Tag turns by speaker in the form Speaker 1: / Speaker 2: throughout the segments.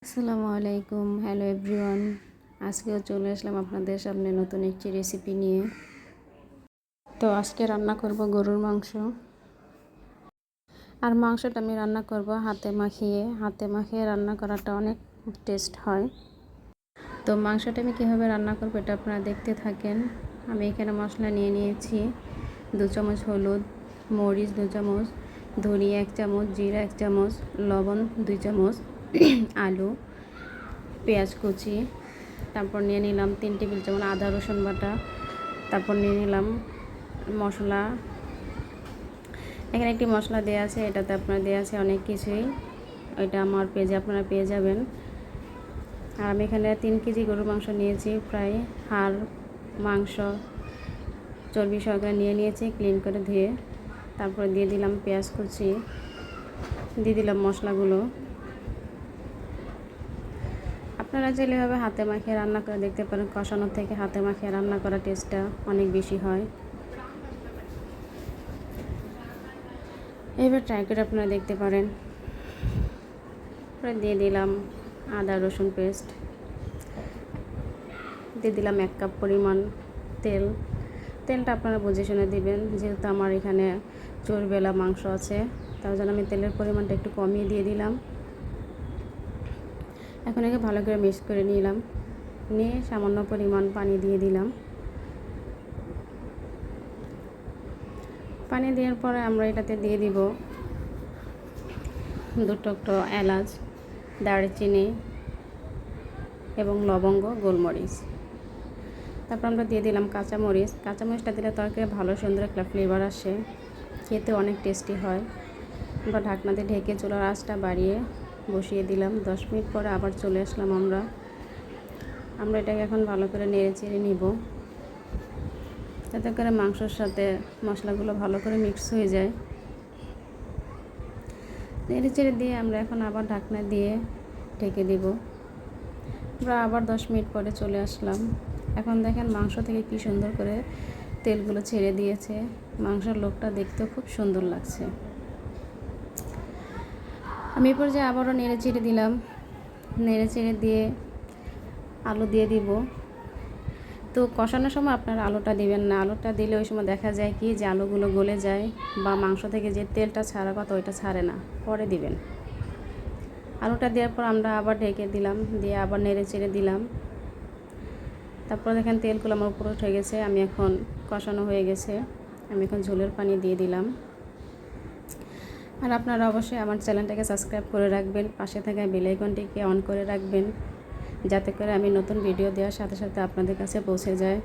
Speaker 1: আসসালামু আলাইকুম, hello everyone. আজকেও চলে আসলাম আপনাদের সামনে নতুন একটি রেসিপি নিয়ে। তো আজকে রান্না করব গরুর মাংস। আর মাংসটা আমি রান্না করব হাতে মাখিয়ে রান্না করাটা অনেক টেস্ট হয়। তো মাংসটা আমি কীভাবে রান্না করব এটা আপনারা দেখতে থাকেন। আমি এখানে মশলা নিয়ে নিয়েছি 2 চামচ হলুদ, মরিচ 2 চামচ, ধনিয়া 1 চামচ, জিরা 1 চামচ, লবণ 2 চামচ, আলু, পেঁয়াজ কুচি, তারপর নিয়ে নিলাম 3 টেবিল চামচ আদা রসুন বাটা, তারপর নিয়ে নিলাম মশলা। এখানে একটি মশলা দেওয়া আছে, এটাতে আপনার দেওয়া আছে অনেক কিছুই, ওইটা আমার পেজে আপনারা পেয়ে যাবেন। আর আমি এখানে 3 কেজি গরুর মাংস নিয়েছি, প্রায় হাড় মাংস চর্বি সহকারে নিয়েছি ক্লিন করে ধুয়ে। তারপর দিয়ে দিলাম পেঁয়াজ কুচি, দিয়ে দিলাম মশলাগুলো। আপনারা চাইলে এভাবে হাতে মাখিয়ে রান্না করে দেখতে পারেন, কষানোর থেকে হাতে মাখিয়ে রান্না করা টেস্টটা অনেক বেশি হয়। এবার ট্রাই করে আপনারা দেখতে পারেন। তারপরে দিয়ে দিলাম আদা রসুন পেস্ট, দিয়ে দিলাম 1 কাপ পরিমাণ তেলটা আপনারা বুঝে শুনে দিবেন, যেহেতু আমার এখানে চর্বিওয়ালা মাংস আছে, তার জন্য আমি তেলের পরিমাণটা একটু কমিয়ে দিয়ে দিলাম। এখন একে ভালো করে মিক্স করে নিয়ে সামান্য পরিমাণ পানি দিয়ে দিলাম। পানি দেওয়ার পরে আমরা এটাতে দিয়ে দিব 2 টুকরো এলাচ, দারচিনি এবং লবঙ্গ, গোলমরিচ। তারপর আমরা দিয়ে দিলাম কাঁচামরিচটা দিলে তরকারি ভালো সুন্দর একটা ফ্লেভার আসে, খেতে অনেক টেস্টি হয়। আমরা ঢাকনাতে ঢেকে চুলার আঁচটা বাড়িয়ে বসিয়ে দিলাম। 10 মিনিট পরে আবার চলে আসলাম আমরা এটাকে এখন ভালো করে নেড়ে চেড়ে নিব, যাতে করে মাংসের সাথে মশলাগুলো ভালো করে মিক্স হয়ে যায়। নেড়ে চেড়ে দিয়ে আমরা এখন আবার ঢাকনা দিয়ে ঢেকে দিব। আমরা আবার 10 মিনিট পরে চলে আসলাম। এখন দেখেন মাংস থেকে কি সুন্দর করে তেলগুলো ছেড়ে দিয়েছে, মাংসের লোকটা দেখতেও খুব সুন্দর লাগছে। আমি এরপর যে আবারও নেড়ে চেড়ে দিলাম, নেড়ে চেড়ে দিয়ে আলু দিয়ে দিব। তো কষানোর সময় আপনারা আলুটা দিবেন না, আলুটা দিলে ওই সময় দেখা যায় কি যে আলুগুলো গলে যায় বা মাংস থেকে যে তেলটা ছাড়া কথা ওইটা ছাড়ে না, পরে দিবেন। আলুটা দেওয়ার পর আমরা আবার ঢেকে দিলাম, দিয়ে আবার নেড়ে চেড়ে দিলাম। তারপর দেখেন তেলগুলো আমার উপরে উঠে গেছে, আমি এখন কষানো হয়ে গেছে, আমি এখন ঝোলের পানি দিয়ে দিলাম। আর আপনারা অবশ্যই আমার চ্যানেলটাকে সাবস্ক্রাইব করে রাখবেন, পাশে থাকা বেল আইকনটিকে অন করে রাখবেন, যাতে করে আমি নতুন ভিডিও দেওয়ার সাথে সাথে আপনাদের কাছে পৌঁছে যায়।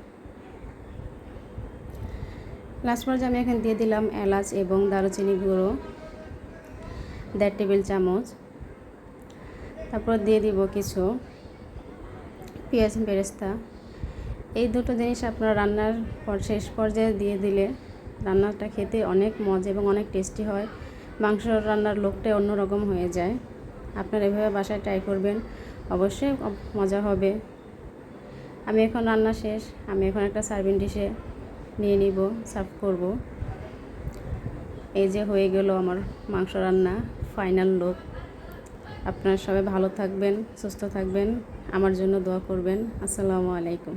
Speaker 1: লাস্ট পর্যায়ে আমি এখন দিয়ে দিলাম এলাচ এবং দারুচিনি গুঁড়ো 1.5 টেবিল চামচ। তারপর দিয়ে দিব কিছু পেঁয়াজ বেরেস্তা। এই দুটো জিনিস আপনারা রান্নার পর শেষ পর্যায়ে দিয়ে দিলে রান্নাটা খেতে অনেক মজা এবং অনেক টেস্টি হয়। মাংস রান্নার লোকটাই অন্যরকম হয়ে যায়। আপনারা এভাবে বাসায় ট্রাই করবেন, অবশ্যই মজা হবে। আমি এখন রান্না শেষ, আমি এখন একটা সার্ভিং ডিশে নিয়ে নিব, সার্ভ করব। এই যে হয়ে গেল আমার মাংস রান্না ফাইনাল লুক। আপনারা সবাই ভালো থাকবেন, সুস্থ থাকবেন, আমার জন্য দোয়া করবেন। আসসালামু আলাইকুম।